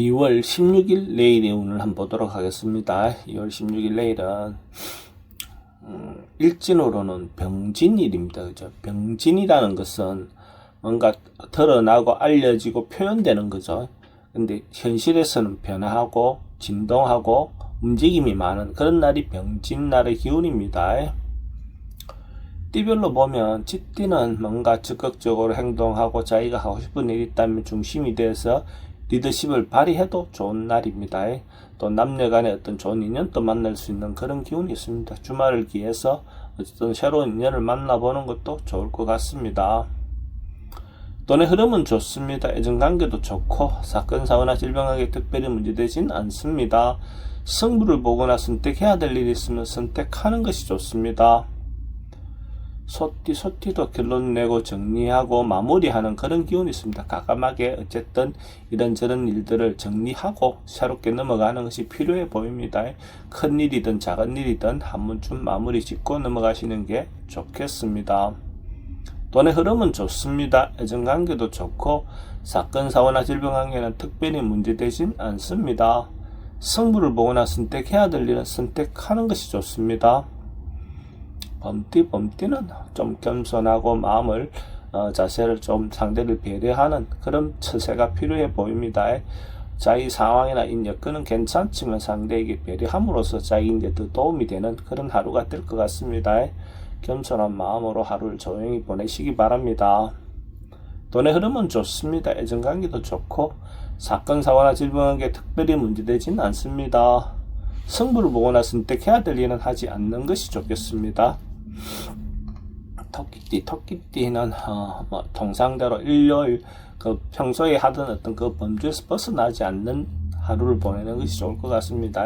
2월 16일 내일의 운을 한번 보도록 하겠습니다. 2월 16일 내일은 일진으로는 병진일입니다. 그죠? 병진이라는 것은 뭔가 드러나고 알려지고 표현되는 거죠. 근데 현실에서는 변화하고 진동하고 움직임이 많은 그런 날이 병진날의 기운입니다. 띠별로 보면 쥐띠는 뭔가 적극적으로 행동하고 자기가 하고 싶은 일이 있다면 중심이 돼서 리더십을 발휘해도 좋은 날입니다. 또 남녀간의 어떤 좋은 인연도 만날 수 있는 그런 기운이 있습니다. 주말을 기해서 어쨌든 새로운 인연을 만나보는 것도 좋을 것 같습니다. 돈의 흐름은 좋습니다. 애정관계도 좋고 사건, 사고나 질병에게 특별히 문제되진 않습니다. 승부를 보거나 선택해야 될 일이 있으면 선택하는 것이 좋습니다. 소띠도 결론 내고 정리하고 마무리하는 그런 기운이 있습니다. 과감하게 어쨌든 이런저런 일들을 정리하고 새롭게 넘어가는 것이 필요해 보입니다. 큰 일이든 작은 일이든 한 번쯤 마무리 짓고 넘어가시는 게 좋겠습니다. 돈의 흐름은 좋습니다. 애정관계도 좋고 사건, 사고나 질병관계는 특별히 문제되진 않습니다. 승부를 보거나 선택해야 될 일은 선택하는 것이 좋습니다. 범띠는 좀 겸손하고 마음을 자세를 좀 상대를 배려하는 그런 처세가 필요해 보입니다. 자기 상황이나 여건은 괜찮지만 상대에게 배려함으로써 자기에게 더 도움이 되는 그런 하루가 될 것 같습니다. 겸손한 마음으로 하루를 조용히 보내시기 바랍니다. 돈의 흐름은 좋습니다. 애정관계도 좋고 사건, 사고나 질병에게 특별히 문제되지는 않습니다. 승부를 보거나 선택해야 될 일은 하지 않는 것이 좋겠습니다. 토끼띠는 통상대로 일요일 평소에 하던 어떤 그 범주에서 벗어나지 않는 하루를 보내는 것이 좋을 것 같습니다.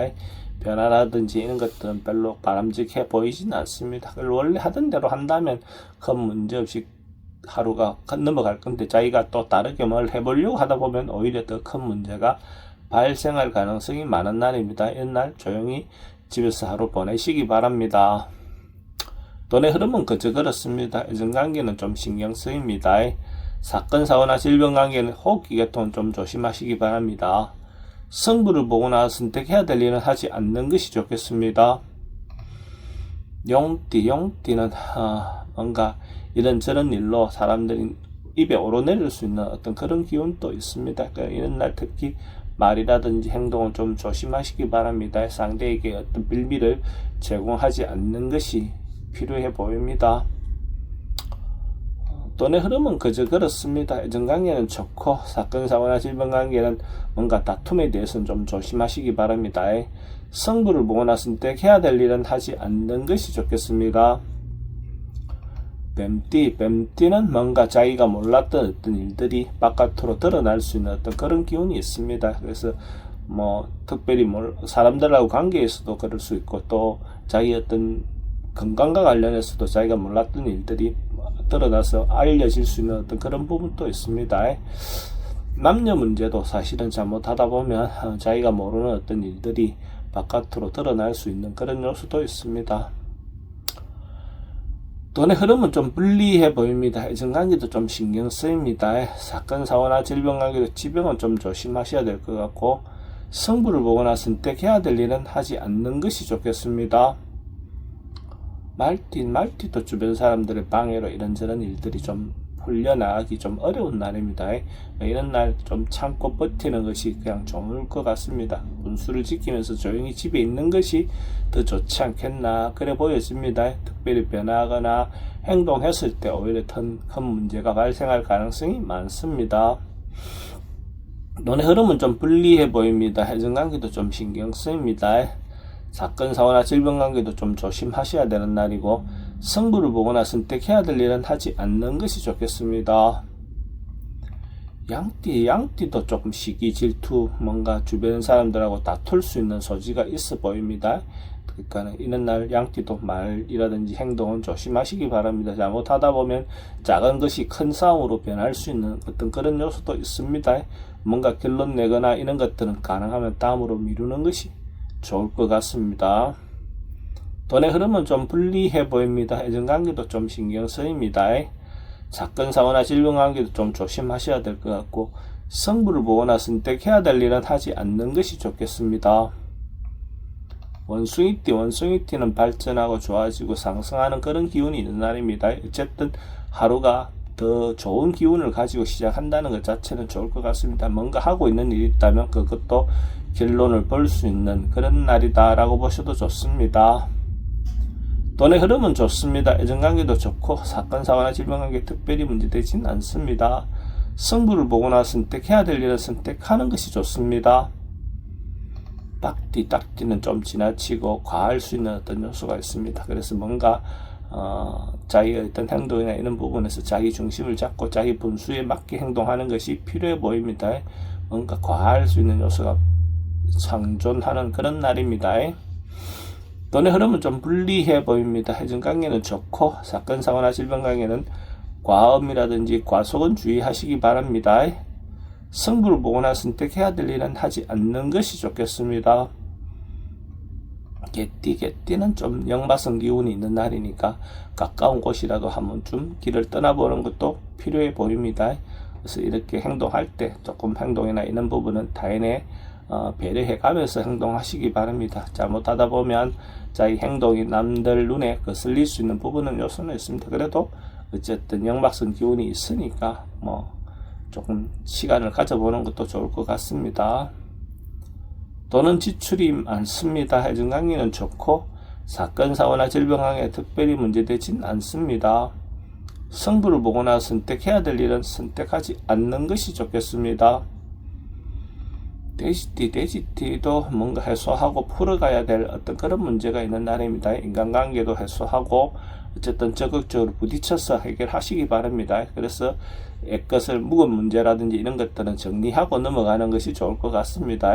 변화라든지 이런 것들은 별로 바람직해 보이진 않습니다. 원래 하던 대로 한다면 큰 문제 없이 하루가 넘어갈 건데 자기가 또 다르게 뭘 해보려고 하다 보면 오히려 더 큰 문제가 발생할 가능성이 많은 날입니다. 이런 날 조용히 집에서 하루 보내시기 바랍니다. 돈의 흐름은 그저 그렇습니다. 애정관계는 좀 신경 쓰입니다. 사건, 사고나 질병관계는 호흡기 계통은 좀 조심하시기 바랍니다. 승부를 보거나 선택해야 될 일은 하지 않는 것이 좋겠습니다. 용띠는 뭔가 이런저런 일로 사람들이 입에 오르내릴 수 있는 어떤 그런 기운도 있습니다. 이런 날 특히 말이라든지 행동은 좀 조심하시기 바랍니다. 상대에게 어떤 빌미를 제공하지 않는 것이 필요해 보입니다. 돈의 흐름은 그저 그렇습니다. 애정관계는 좋고 사건, 사고나 질병관계는 뭔가 다툼에 대해서는 좀 조심하시기 바랍니다. 승부를 보거나 선택해야 될 일은 하지 않는 것이 좋겠습니다. 뱀띠는 뭔가 자기가 몰랐던 어떤 일들이 바깥으로 드러날 수 있는 어떤 그런 기운이 있습니다. 그래서 특별히 사람들하고 관계에서도 그럴 수 있고 또 자기 어떤 건강과 관련해서도 자기가 몰랐던 일들이 드러나서 알려질 수 있는 어떤 그런 부분도 있습니다. 남녀 문제도 사실은 잘못하다 보면 자기가 모르는 어떤 일들이 바깥으로 드러날 수 있는 그런 요소도 있습니다. 돈의 흐름은 좀 불리해 보입니다. 애정관계도 좀 신경 쓰입니다. 사건, 사고나 질병관계도 지병은 좀 조심하셔야 될 것 같고 승부를 보거나 선택해야 될 일은 하지 않는 것이 좋겠습니다. 말띠도 주변 사람들의 방해로 이런저런 일들이 좀 풀려나가기 좀 어려운 날입니다. 이런 날 좀 참고 버티는 것이 그냥 좋을 것 같습니다. 분수를 지키면서 조용히 집에 있는 것이 더 좋지 않겠나 그래 보여집니다. 특별히 변화하거나 행동했을 때 오히려 큰 문제가 발생할 가능성이 많습니다. 돈의 흐름은 좀 불리해 보입니다. 애정관계도 좀 신경 쓰입니다. 사건, 사고나 질병관계도 좀 조심하셔야 되는 날이고 승부를 보거나 선택해야 될 일은 하지 않는 것이 좋겠습니다. 양띠도 조금 시기, 질투, 뭔가 주변 사람들하고 다툴 수 있는 소지가 있어 보입니다. 그러니까 이런 날 양띠도 말이라든지 행동은 조심하시기 바랍니다. 잘못하다 보면 작은 것이 큰 싸움으로 변할 수 있는 어떤 그런 요소도 있습니다. 뭔가 결론 내거나 이런 것들은 가능하면 다음으로 미루는 것이 좋을 것 같습니다. 돈의 흐름은 좀 불리해 보입니다. 애정관계도 좀 신경 쓰입니다. 사건, 사고나 질병관계도 좀 조심하셔야 될 것 같고 성부를 보거나 선택해야 될 일은 하지 않는 것이 좋겠습니다. 원숭이띠는 발전하고 좋아지고 상승하는 그런 기운이 있는 날입니다. 어쨌든 하루가 더 좋은 기운을 가지고 시작한다는 것 자체는 좋을 것 같습니다. 뭔가 하고 있는 일이 있다면 그것도 결론을 볼 수 있는 그런 날이다 라고 보셔도 좋습니다. 돈의 흐름은 좋습니다. 애정관계도 좋고 사건, 사고나 질병관계 특별히 문제되진 않습니다. 성부를 보거나 선택해야 될 일은 선택하는 것이 좋습니다. 딱띠는 좀 지나치고 과할 수 있는 어떤 요소가 있습니다. 그래서 뭔가 자기의 어떤 행동이나 이런 부분에서 자기 중심을 잡고 자기 분수에 맞게 행동하는 것이 필요해 보입니다. 뭔가 과할 수 있는 요소가 상존하는 그런 날입니다. 돈의 흐름은 좀 불리해 보입니다. 해전관계는 좋고 사건, 사고나 질병관계는 과음이라든지 과속은 주의하시기 바랍니다. 성부를 보거나 선택해야 될 일은 하지 않는 것이 좋겠습니다. 개띠는 좀 역마성 기운이 있는 날이니까 가까운 곳이라도 한번 좀 길을 떠나보는 것도 필요해 보입니다. 그래서 이렇게 행동할 때 조금 행동이나 이런 부분은 타인의 배려해 가면서 행동하시기 바랍니다. 잘못하다 보면 자기 행동이 남들 눈에 거슬릴 수 있는 부분은 요소는 있습니다. 그래도 어쨌든 역마성 기운이 있으니까 조금 시간을 가져보는 것도 좋을 것 같습니다. 돈은 지출이 많습니다. 해전관계는 좋고 사건, 사고나 질병관계 특별히 문제되진 않습니다. 성부를 보거나 선택해야 될 일은 선택하지 않는 것이 좋겠습니다. 돼지띠도 뭔가 해소하고 풀어가야 될 어떤 그런 문제가 있는 날입니다. 인간관계도 해소하고 어쨌든 적극적으로 부딪혀서 해결하시기 바랍니다. 그래서 애것을 묵은 문제라든지 이런 것들은 정리하고 넘어가는 것이 좋을 것 같습니다.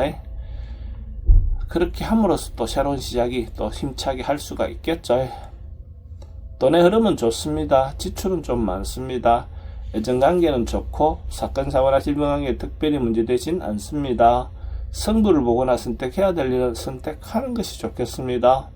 그렇게 함으로써 또 새로운 시작이 또 힘차게 할 수가 있겠죠. 돈의 흐름은 좋습니다. 지출은 좀 많습니다. 애정관계는 좋고 사건, 사고나 질병관계 특별히 문제되진 않습니다. 성부를 보거나 선택해야 될 일은 선택하는 것이 좋겠습니다.